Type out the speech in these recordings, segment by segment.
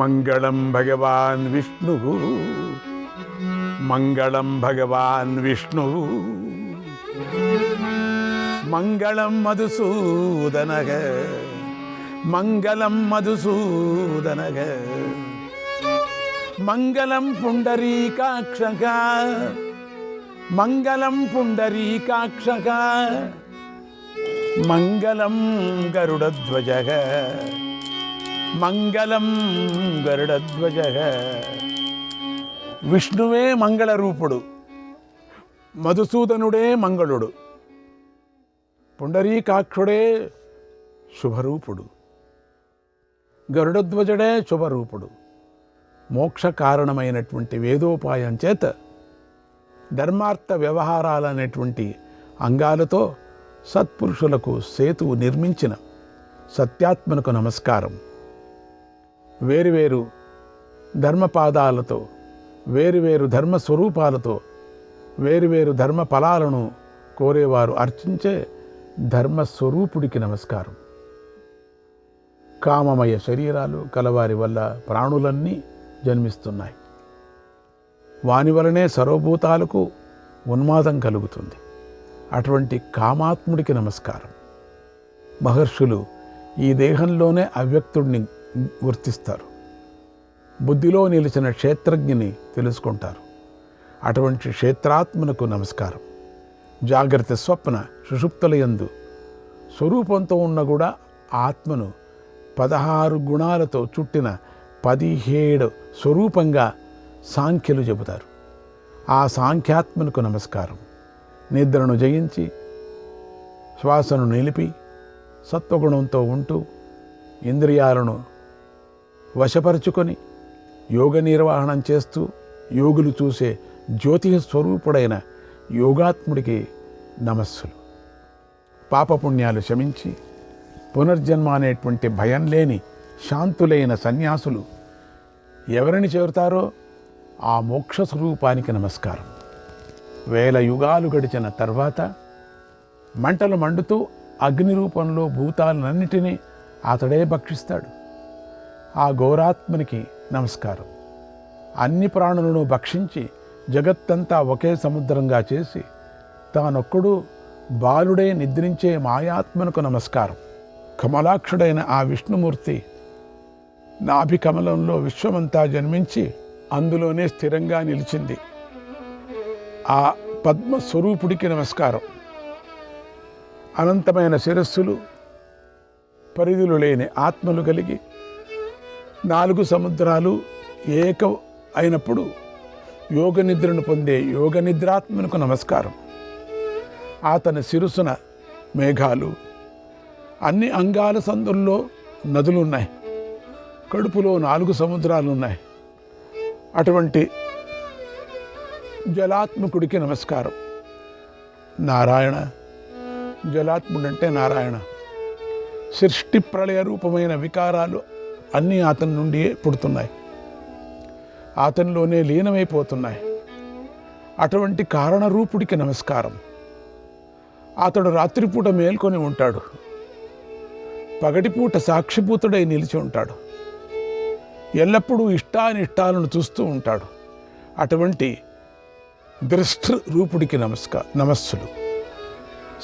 మంగళం భగవాన్ విష్ణు, మంగళం భగవాన్ విష్ణు, మంగళం మధుసూదనగ, మంగళం మధుసూదనగ, మంగళం పుండరీకాక్షక, మంగళం పుండరీకాక్షక, మంగళం గరుడధ్వజః, మంగళం గరుడధ్వజః. విష్ణువే మంగళ రూపుడు, మధుసూదనుడే మంగళుడు, పుండరీకాక్షుడే శుభరూపుడు, గరుడధ్వజుడే శుభరూపుడు. మోక్ష కారణమైనటువంటి వేదోపాయం చేత ధర్మార్థ వ్యవహారాలనేటువంటి అంగాలతో సత్పురుషులకు సేతువు నిర్మించిన సత్యాత్మకు నమస్కారం. వేరువేరు ధర్మపాదాలతో, వేరువేరు ధర్మస్వరూపాలతో, వేరువేరు ధర్మ ఫలాలను కోరేవారు అర్చించే ధర్మస్వరూపుడికి నమస్కారం. కామమయ శరీరాలు కలవారి వల్ల ప్రాణులన్నీ జన్మిస్తున్నాయి. వాని వలనే సర్వభూతాలకు ఉన్మాదం కలుగుతుంది. అటువంటి కామాత్ముడికి నమస్కారం. మహర్షులు ఈ దేహంలోనే అవ్యక్తుడిని గుర్తిస్తారు. బుద్ధిలో నిలిచిన క్షేత్రజ్ఞని తెలుసుకుంటారు. అటువంటి క్షేత్రాత్మనకు నమస్కారం. జాగ్రత్త స్వప్న సుషుప్తులయందు స్వరూపంతో ఉన్న కూడా ఆత్మను 16 గుణాలతో చుట్టిన 17 స్వరూపంగా సాంఖ్యులు చెబుతారు. ఆ సాంఖ్యాత్మకు నమస్కారం. నిద్రను జయించి శ్వాసను నిలిపి సత్వగుణంతో ఉంటూ ఇంద్రియాలను వశపరుచుకొని యోగ నిర్వహణం చేస్తూ యోగులు చూసే జ్యోతిష స్వరూపుడైన యోగాత్ముడికి నమస్సులు. పాపపుణ్యాలు శమించి పునర్జన్మ అనేటువంటి భయం లేని శాంతులైన సన్యాసులు ఎవరిని చేరుతారో ఆ మోక్ష స్వరూపానికి నమస్కారం. 1000 యుగాలు గడిచిన తర్వాత మంటలు మండుతూ అగ్ని రూపంలో భూతాలన్నిటినీ అతడే భక్షిస్తాడు. ఆ ఘోరాత్మనికి నమస్కారం. అన్ని ప్రాణులను భక్షించి జగత్తంతా ఒకే సముద్రంగా చేసి తానొక్కడు బాలుడే నిద్రించే మాయాత్మనకు నమస్కారం. కమలాక్షుడైన ఆ విష్ణుమూర్తి నాభి కమలంలో విశ్వమంతా జన్మించి అందులోనే స్థిరంగా నిలిచింది. ఆ పద్మస్వరూపుడికి నమస్కారం. అనంతమైన శిరస్సులు, పరిధులు లేని ఆత్మలు కలిగి 4 సముద్రాలు ఏకం అయినప్పుడు యోగ నిద్రను పొందే యోగ నిద్రాత్మనకు నమస్కారం. అతని శిరస్సున మేఘాలు, అన్ని అంగాల సందుల్లో నదులున్నాయి, కడుపులో 4 సముద్రాలు ఉన్నాయి. అటువంటి జలాత్మకుడికి నమస్కారం. నారాయణ, జలాత్ముడంటే నారాయణ. సృష్టి ప్రళయ రూపమైన వికారాలు అన్నీ అతని నుండియే పుడుతున్నాయి, అతనిలోనే లీనమైపోతున్నాయి. అటువంటి కారణరూపుడికి నమస్కారం. అతడు రాత్రిపూట మేల్కొని ఉంటాడు, పగటిపూట సాక్షిభూతుడై నిలిచి ఉంటాడు, ఎల్లప్పుడూ ఇష్టానిష్టాలను చూస్తూ ఉంటాడు. అటువంటి దృష్టి రూపుడికి నమస్సులు.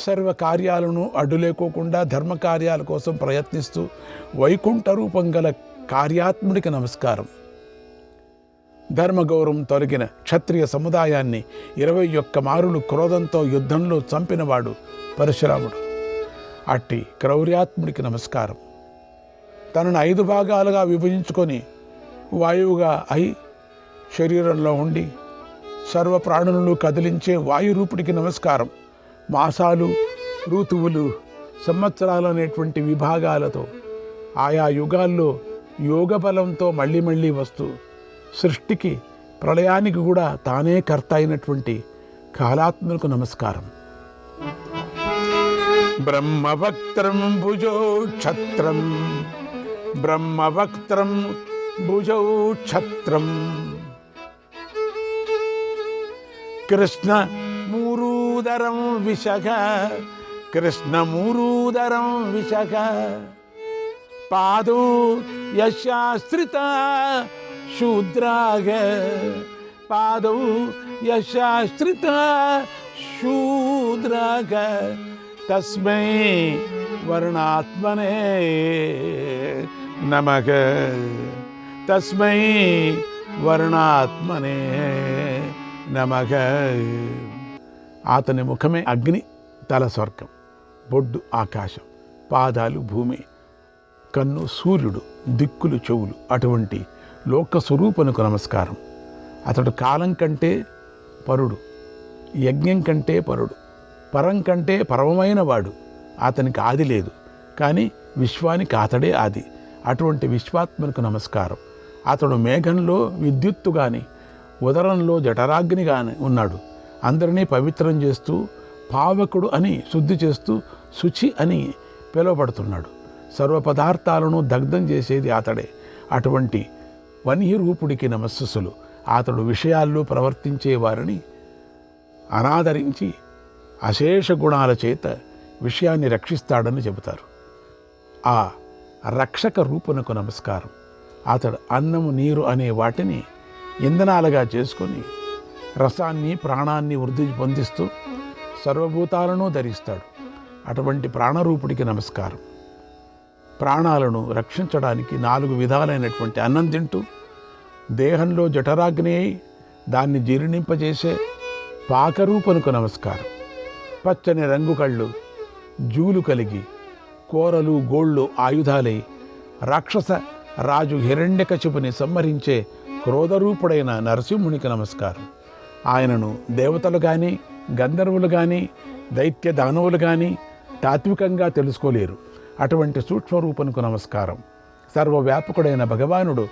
సర్వ కార్యాలను అడ్డులేకోకుండా ధర్మకార్యాల కోసం ప్రయత్నిస్తూ వైకుంఠ రూపం గల కార్యాత్ముడికి నమస్కారం. ధర్మగౌరవం తొలగిన క్షత్రియ సముదాయాన్ని 21 మారులు క్రోధంతో యుద్ధంలో చంపినవాడు పరశురాముడు. అట్టి క్రౌర్యాత్ముడికి నమస్కారం. తనను 5 భాగాలుగా విభజించుకొని వాయువుగా అయి శరీరంలో ఉండి సర్వ ప్రాణులను కదిలించే వాయురూపుడికి నమస్కారం. మాసాలు, ఋతువులు, సంవత్సరాలు అనేటువంటి విభాగాలతో ఆయా యుగాల్లో యోగ బలంతో మళ్ళీ మళ్ళీ వస్తూ సృష్టికి ప్రళయానికి కూడా తానే కర్త అయినటువంటి కాలాత్మకు నమస్కారం. బ్రహ్మవక్త్రం భుజో క్షత్రం, బ్రహ్మవక్త్రం భుజో క్షత్రం, కృష్ణ మూరూదరం విశఖ, కృష్ణ మూరూదరం విశఖ, పాదౌ యశాశ్రిత శూద్రాగ పాదౌ యశాశ్రిత శూద్రాగ తస్మై వర్ణాత్మనే నమః తస్మై వర్ణాత్మనే నమః. అతని ముఖమే అగ్ని, తల స్వర్గం, బొడ్డు ఆకాశం, పాదాలు భూమి, కన్ను సూర్యుడు, దిక్కులు చెవులు. అటువంటి లోక స్వరూపునకు నమస్కారం. అతడు కాలం కంటే పరుడు, యజ్ఞం కంటే పరుడు, పరం కంటే పరమమైన వాడు. అతనికి ఆది లేదు, కానీ విశ్వానికి అతడే ఆది. అటువంటి విశ్వాత్మకు నమస్కారం. అతడు మేఘంలో విద్యుత్తు కానీ, ఉదరంలో జఠరాగ్ని కానీ ఉన్నాడు. అందరినీ పవిత్రం చేస్తూ, పావకుడు అని శుద్ధి చేస్తూ, శుచి అని పిలువబడుతున్నాడు. సర్వ పదార్థాలను దగ్ధం చేసేది అతడే. అటువంటి వన్యరూపుడికి నమస్సులు. అతడు విషయాల్లో ప్రవర్తించే వారిని అనాదరించి అశేష గుణాల చేత విషయాన్ని రక్షిస్తాడని చెబుతారు. ఆ రక్షక రూపునకు నమస్కారం. అతడు అన్నము నీరు అనే వాటిని ఇంధనాలుగా చేసుకొని రసాన్ని ప్రాణాన్ని వృద్ధి పొందిస్తూ సర్వభూతాలను ధరిస్తాడు. అటువంటి ప్రాణరూపుడికి నమస్కారం. ప్రాణాలను రక్షించడానికి 4 విధాలైనటువంటి అన్నం తింటూ దేహంలో జఠరాగ్ని అయి దాన్ని జీర్ణింపజేసే పాకరూపనుకు నమస్కారం. పచ్చని రంగు కళ్ళు, జూలు కలిగి, కోరలు గోళ్ళు ఆయుధాలై రాక్షస రాజు హిరణ్యకశిపుని సంహరించే క్రోధరూపుడైన నరసింహునికి నమస్కారం. ఆయనను దేవతలు కానీ, గంధర్వులు కానీ, దైత్య దానవులు కానీ తాత్వికంగా తెలుసుకోలేరు. అటువంటి సూక్ష్మరూపనుకు నమస్కారం. సర్వవ్యాపకుడైన భగవానుడు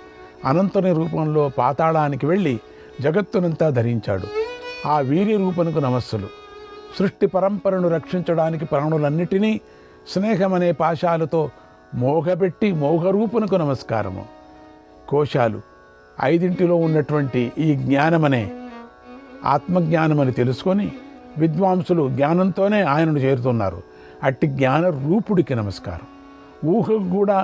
అనంతుని రూపంలో పాతాళానికి వెళ్ళి జగత్తునంతా ధరించాడు. ఆ వీర్య రూపనుకు నమస్సులు. సృష్టి పరంపరను రక్షించడానికి ప్రాణులన్నిటినీ స్నేహమనే పాశాలతో మోగబెట్టి మోహరూపనుకు నమస్కారము. కోశాలు 5 ఉన్నటువంటి ఈ జ్ఞానమనే ఆత్మజ్ఞానమని తెలుసుకొని విద్వాంసులు జ్ఞానంతోనే ఆయనను చేరుతున్నారు. అట్టి జ్ఞాన రూపుడికి నమస్కారం. ఊహకు కూడా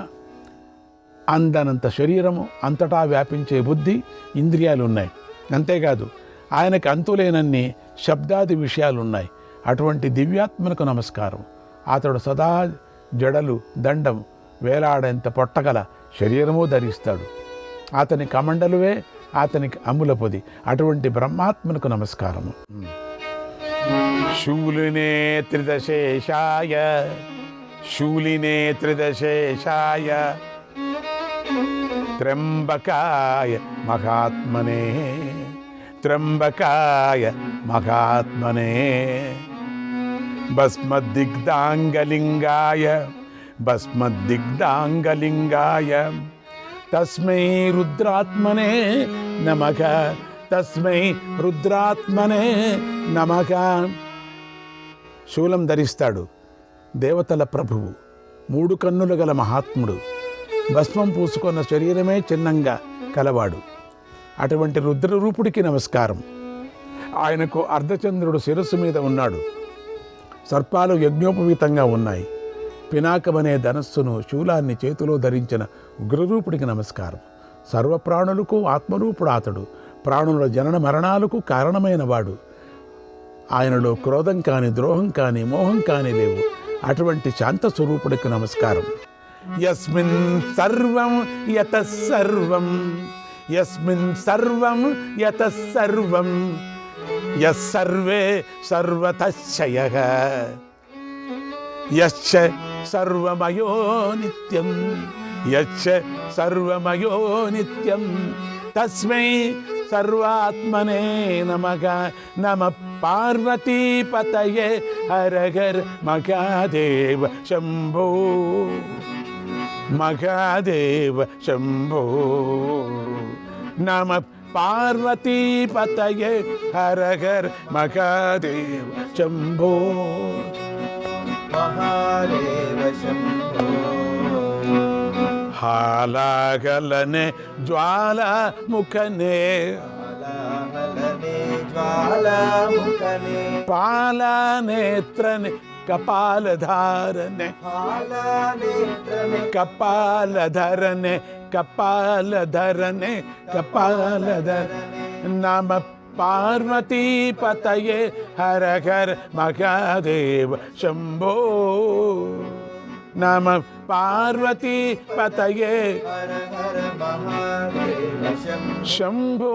అందనంత శరీరము, అంతటా వ్యాపించే బుద్ధి, ఇంద్రియాలు ఉన్నాయి. అంతేకాదు ఆయనకు అంతులేనన్ని శబ్దాది విషయాలున్నాయి. అటువంటి దివ్యాత్మకు నమస్కారం. అతడు సదా జడలు, దండం, వేలాడేంత పొట్టగల శరీరము ధరిస్తాడు. అతని కమండలువే అతనికి అమ్ముల పొది. అటువంటి బ్రహ్మాత్మకు నమస్కారము. శూలినే త్రిదశేషాయ శూలినే త్రిదశేషాయ త్ర్యంబకాయ మహాత్మనే త్ర్యంబకాయ మహాత్మనే భస్మదిగ్ధాంగలింగాయ భస్మదిగ్ధాంగలింగాయ తస్మై రుద్రాత్మనే నమః తస్మై రుద్రాత్మనే నమః. శూలం ధరిస్తాడు. దేవతల ప్రభువు, 3 కన్నులు గల మహాత్ముడు, భస్మం పూసుకున్న శరీరమే చిన్నంగా కలవాడు. అటువంటి రుద్రరూపుడికి నమస్కారం. ఆయనకు అర్ధచంద్రుడు శిరస్సు మీద ఉన్నాడు. సర్పాలు యజ్ఞోపవీతంగా ఉన్నాయి. పినాకమనే ధనస్సును, శూలాన్ని చేతిలో ధరించిన ఉగ్రరూపుడికి నమస్కారం. సర్వప్రాణులకు ఆత్మరూపుడు అతడు. ప్రాణుల జనన మరణాలకు కారణమైన వాడు. ఆయనలో క్రోధం కాని, ద్రోహం కాని, మోహం కాని లేవు. అటువంటి శాంత స్వరూపుడికి నమస్కారం. యస్మిన్ సర్వం యతః సర్వం యస్మిన్ సర్వం యతః సర్వం యస్సర్వే సర్వతశ్చయః యశ్చ సర్వమయో నిత్యం యశ్చ సర్వమయో నిత్యం తస్మై సర్వాత్మనే నమః. నమః పార్వతీపతయే హర హర మహాదేవ శంభో మహాదేవ శంభో. నమః పార్వతీపతయే హర హర మహాదేవ శంభో మహాదేవ శంభో. హాలాగలనే జ్వాలాముఖనే హాలాహలనే జ్వాలాముఖనే పాలనేత్రనే కపాలధారనే పాలనేత్రమే కపాలధరనే కపాలధరనే కపాలధరనే నమ పార్వతీపతయే హర హర మహాదేవ శంభో నమ పార్వతీపతయే హర హర మహాదేవ శంభో శంభో.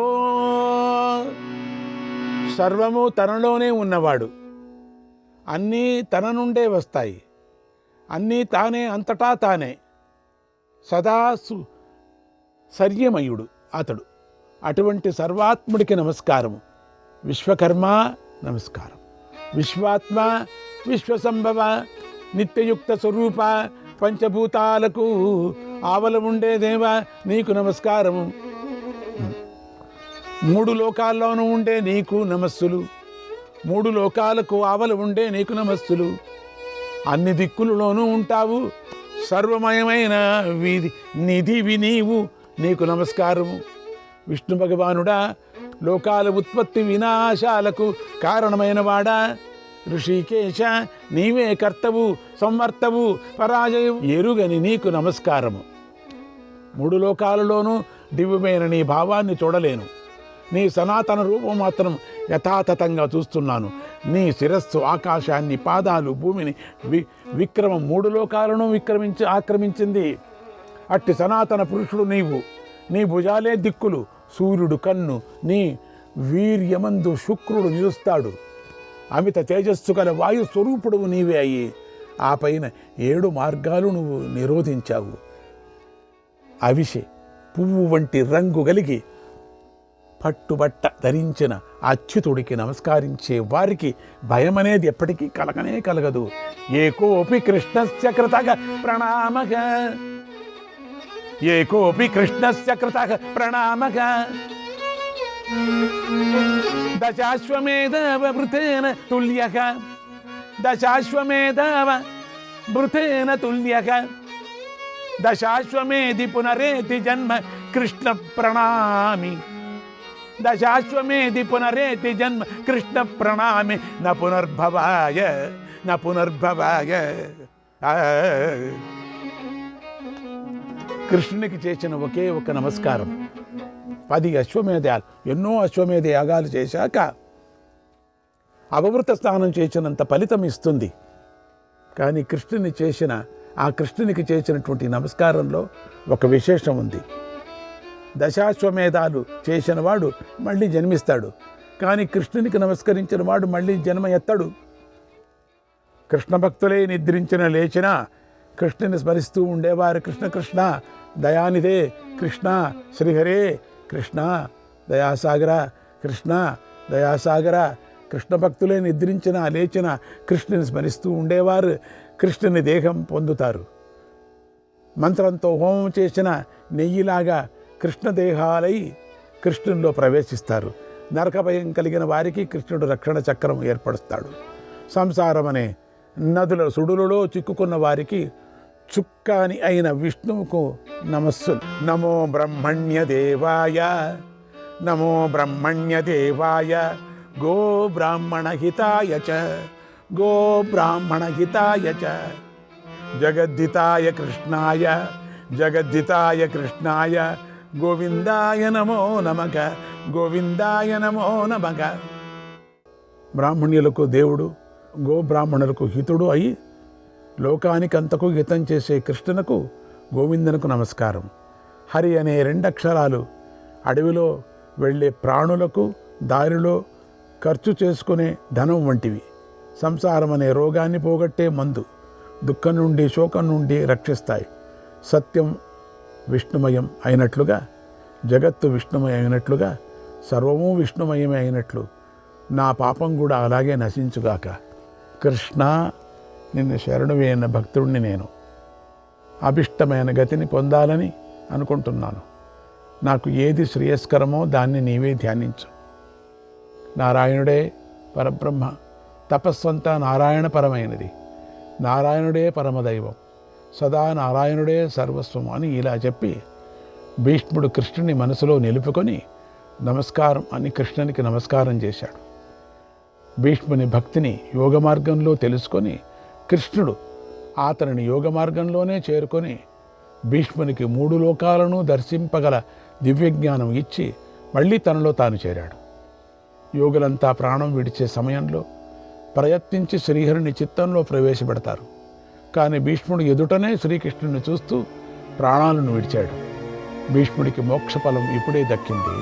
సర్వము తనలోనే ఉన్నవాడు, అన్నీ తన నుండే వస్తాయి, అన్నీ తానే, అంతటా తానే, సదా సర్యమయుడు అతడు. అటువంటి సర్వాత్ముడికి నమస్కారము. విశ్వకర్మ నమస్కారం. విశ్వాత్మ, విశ్వసంభవ, నిత్యయుక్త స్వరూప, పంచభూతాలకు ఆవల ఉండే దేవ నీకు నమస్కారము. మూడు లోకాల్లోనూ ఉండే నీకు నమస్సులు, మూడు లోకాలకు ఆవల ఉండే నీకు నమస్సులు. అన్ని దిక్కులలోనూ ఉంటావు, సర్వమయమైన నిధివి నీవు, నీకు నమస్కారము. విష్ణు భగవానుడా, లోకాల ఉత్పత్తి వినాశాలకు కారణమైన వాడా, ఋషికేశ నీవే కర్తవు సంవర్తవు పరాజయం ఎరుగని నీకు నమస్కారము. మూడు లోకాలలోనూ దివ్యమైన నీ భావాన్ని చూడలేను, నీ సనాతన రూపం మాత్రం యథాతథంగా చూస్తున్నాను. నీ శిరస్సు ఆకాశాన్ని, పాదాలు భూమిని, విక్రమం మూడు లోకాలను ఆక్రమించింది. అట్టి సనాతన పురుషుడు నీవు. నీ భుజాలే దిక్కులు, సూర్యుడు కన్ను, నీ వీర్యమందు శుక్రుడు నిలుస్తాడు. అమిత తేజస్సు గల వాయు స్వరూపుడువు నీవే అయ్యి ఆ పైన 7 మార్గాలు నువ్వు నిరోధించావు. అవిషే పువ్వు వంటి రంగు కలిగి పట్టుబట్ట ధరించిన అచ్యుతుడికి నమస్కరించే వారికి భయం అనేది ఎప్పటికీ కలగనే కలగదు. ఏకోపి కృష్ణస్య కృతః ప్రణామః, ఏకోపి కృష్ణస్య కృతః ప్రణామః. దశాశ్వమేధవ వృతేన తుల్యః, దశాశ్వమేధవ వృతేన తుల్యః. దశాశ్వమేధి పునరేతి జన్మ కృష్ణ ప్రణామి, దశాశ్వమేధి పునరేతి జన్మ కృష్ణ ప్రణామి. న పునర్భవాయ న పునర్భవాయ. కృష్ణునికి చేసిన ఒకే ఒక నమస్కారం. 10 అశ్వమేధాలు, ఎన్నో అశ్వమేధ యాగాలు చేశాక అవవృత స్నానం చేసినంత ఫలితం ఇస్తుంది. కానీ కృష్ణునికి చేసినటువంటి నమస్కారంలో ఒక విశేషం ఉంది. దశాశ్వమేధాలు చేసిన వాడు మళ్ళీ జన్మిస్తాడు, కానీ కృష్ణునికి నమస్కరించిన వాడు మళ్ళీ జన్మ ఎత్తడు. కృష్ణ భక్తులే నిద్రించిన లేచిన కృష్ణుని స్మరిస్తూ ఉండేవారు. కృష్ణ కృష్ణ దయానిదే, కృష్ణ శ్రీహరే, కృష్ణ దయాసాగర, కృష్ణ దయాసాగర. కృష్ణ భక్తులే నిద్రించిన లేచిన కృష్ణుని స్మరిస్తూ ఉండేవారు కృష్ణుని దేహం పొందుతారు. మంత్రంతో హోమం చేసిన నెయ్యిలాగా కృష్ణదేహాలై కృష్ణునిలో ప్రవేశిస్తారు. నరక భయం కలిగిన వారికి కృష్ణుడు రక్షణ చక్రం ఏర్పరుస్తాడు. సంసారం అనే నదుల సుడులలో చిక్కుకున్న వారికి చుక్కాని అయిన విష్ణువుకు నమస్సు. నమో బ్రహ్మణ్య దేవాయ, నమో బ్రహ్మణ్య దేవాయ, గో బ్రాహ్మణ హితాయ చ, గో బ్రాహ్మణ హితాయ చ. జగద్దితాయ కృష్ణాయ, జగద్దితాయ కృష్ణాయ, గోవిందాయ నమో నమః, గోవిందాయ నమో నమః. బ్రాహ్మణ్యులకు దేవుడు, గోబ్రాహ్మణులకు హితుడు అయి లోకానికంతకు హితం చేసే కృష్ణునకు, గోవిందనకు నమస్కారం. హరి అనే 2 అక్షరాలు అడవిలో వెళ్ళే ప్రాణులకు దారిలో ఖర్చు చేసుకునే ధనం వంటివి. సంసారం అనే రోగాన్ని పోగొట్టే మందు, దుఃఖం నుండి శోకం నుండి రక్షిస్తాయి. సత్యం విష్ణుమయం అయినట్లుగా, జగత్తు విష్ణుమయం అయినట్లుగా, సర్వము విష్ణుమయమే అయినట్లు నా పాపం కూడా అలాగే నశించుగాక. కృష్ణ నిన్ను శరణువే అన్న భక్తుడిని నేను. అభిష్టమైన గతిని పొందాలని అనుకుంటున్నాను. నాకు ఏది శ్రేయస్కరమో దాన్ని నీవే ధ్యానించు. నారాయణుడే పరబ్రహ్మ, తపస్వంతా నారాయణపరమైనది. నారాయణుడే పరమదైవం, సదా నారాయణుడే సర్వస్వం అని ఇలా చెప్పి భీష్ముడు కృష్ణుని మనసులో నిలుపుకొని నమస్కారం అని కృష్ణునికి నమస్కారం చేశాడు. భీష్ముని భక్తిని యోగ మార్గంలో తెలుసుకొని కృష్ణుడు అతనిని యోగ మార్గంలోనే చేరుకొని భీష్మునికి 3 లోకాలను దర్శింపగల దివ్యజ్ఞానం ఇచ్చి మళ్ళీ తనలో తాను చేరాడు. యోగులంతా ప్రాణం విడిచే సమయంలో ప్రయత్నించి శ్రీహరిని చిత్తంలో ప్రవేశపెడతారు. కానీ భీష్ముడు ఎదుటనే శ్రీకృష్ణుని చూస్తూ ప్రాణాలను విడిచాడు. భీష్ముడికి మోక్షఫలం ఇప్పుడే దక్కింది.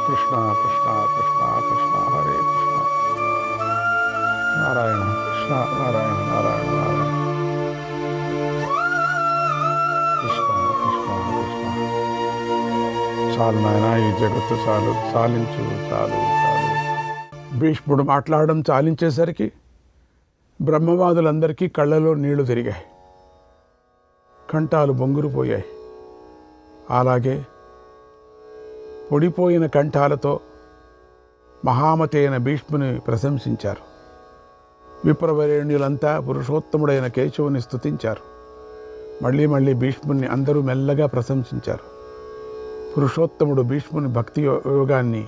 కృష్ణ కృష్ణ కృష్ణ కృష్ణ హరే కృష్ణ నారాయణ కృష్ణ నారాయణ నారాయణ నారాయణ కృష్ణ కృష్ణ కృష్ణ. చాలు నాయన, ఈ జగత్తు చాలు, చాలించు, చాలు చాలు. భీష్ముడు మాట్లాడడం చాలించేసరికి బ్రహ్మవాదులందరికీ కళ్ళలో నీళ్లు తిరిగాయి, కంఠాలు బొంగురుపోయాయి. అలాగే పొడిపోయిన కంఠాలతో మహామతి అయిన భీష్ముని ప్రశంసించారు. విప్రవరేణ్యులంతా పురుషోత్తముడైన కేశవుని స్తుతించారు. మళ్ళీ మళ్ళీ భీష్ముని అందరూ మెల్లగా ప్రశంసించారు. పురుషోత్తముడు భీష్ముని భక్తి యోగాన్ని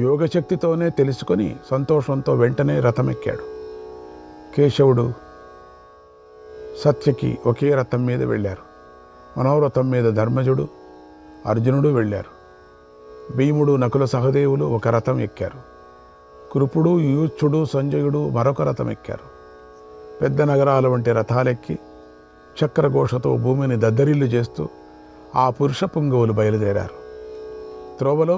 యోగశక్తితోనే తెలుసుకొని సంతోషంతో వెంటనే రథమెక్కాడు. కేశవుడు సత్యకి ఒకే రథం మీద వెళ్ళారు. మనోరథం మీద ధర్మజుడు, అర్జునుడు వెళ్ళారు. భీముడు, నకుల, సహదేవులు ఒక రథం ఎక్కారు. కృపుడు, యూచ్చుడు, సంజయుడు మరొక రథం ఎక్కారు. పెద్ద నగరాల వంటి రథాలెక్కి చక్రఘోషతో భూమిని దద్దరిల్లు చేస్తూ ఆ పురుష పుంగవులు బయలుదేరారు. త్రోవలో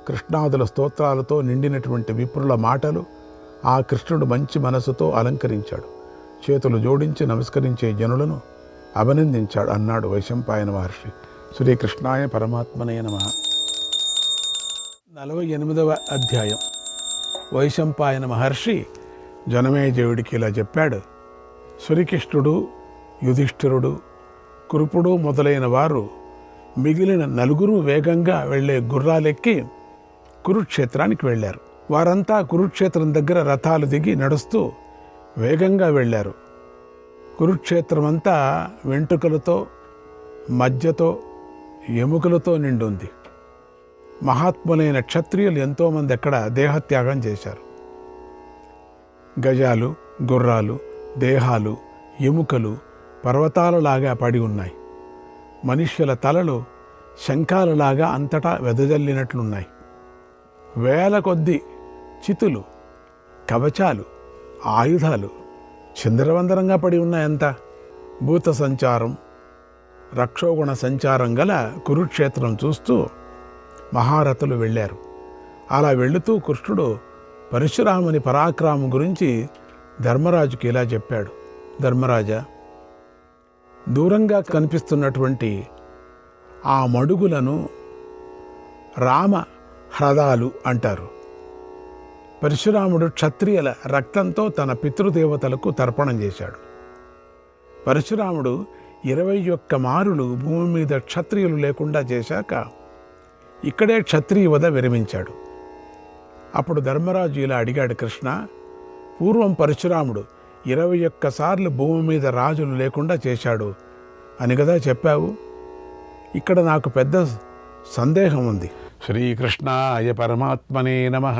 కృష్ణాదుల స్తోత్రాలతో నిండినటువంటి విప్రుల మాటలు ఆ కృష్ణుడు మంచి మనసుతో అలంకరించాడు. చేతులు జోడించి నమస్కరించే జనులను అభినందించాడు. అన్నాడు వైశంపాయన మహర్షి. శ్రీకృష్ణాయ పరమాత్మనే నమః. 48వ అధ్యాయం. వైశంపాయన మహర్షి జనమేజయుడికి ఇలా చెప్పాడు. శ్రీకృష్ణుడు, యుధిష్ఠిరుడు, కృపుడు మొదలైన వారు మిగిలిన 4 వేగంగా వెళ్లే గుర్రాలెక్కి కురుక్షేత్రానికి వెళ్ళారు. వారంతా కురుక్షేత్రం దగ్గర రథాలు దిగి నడుస్తూ వేగంగా వెళ్ళారు. కురుక్షేత్రమంతా వెంట్రుకలతో, మధ్యతో, ఎముకలతో నిండుంది. మహాత్ములైన క్షత్రియులు ఎంతోమంది అక్కడ దేహత్యాగం చేశారు. గజాలు, గుర్రాలు, దేహాలు, ఎముకలు పర్వతాలలాగా పడి ఉన్నాయి. మనుష్యుల తలలు శంఖాలలాగా అంతటా వెదజల్లినట్లున్నాయి. వేల కొద్ది చితులు, కవచాలు, ఆయుధాలు చిందరవందరంగా పడి ఉన్నాయంతా. భూత సంచారం, రక్షోగుణ సంచారం గల కురుక్షేత్రం చూస్తూ మహారథులు వెళ్ళారు. అలా వెళుతూ కృష్ణుడు పరశురాముని పరాక్రమం గురించి ధర్మరాజుకి ఇలా చెప్పాడు. ధర్మరాజా, దూరంగా కనిపిస్తున్నటువంటి ఆ మడుగులను రామ హ్రదాలు అంటారు. పరశురాముడు క్షత్రియుల రక్తంతో తన పితృదేవతలకు తర్పణం చేశాడు. పరశురాముడు 21 మారులు భూమి మీద క్షత్రియులు లేకుండా చేశాక ఇక్కడే క్షత్రియ వధ విరమించాడు. అప్పుడు ధర్మరాజు ఇలా అడిగాడు. కృష్ణ, పూర్వం పరశురాముడు 21 సార్లు భూమి మీద రాజులు లేకుండా చేశాడు అని కదా చెప్పావు. ఇక్కడ నాకు పెద్ద సందేహం ఉంది. శ్రీకృష్ణాయ పరమాత్మనే నమః.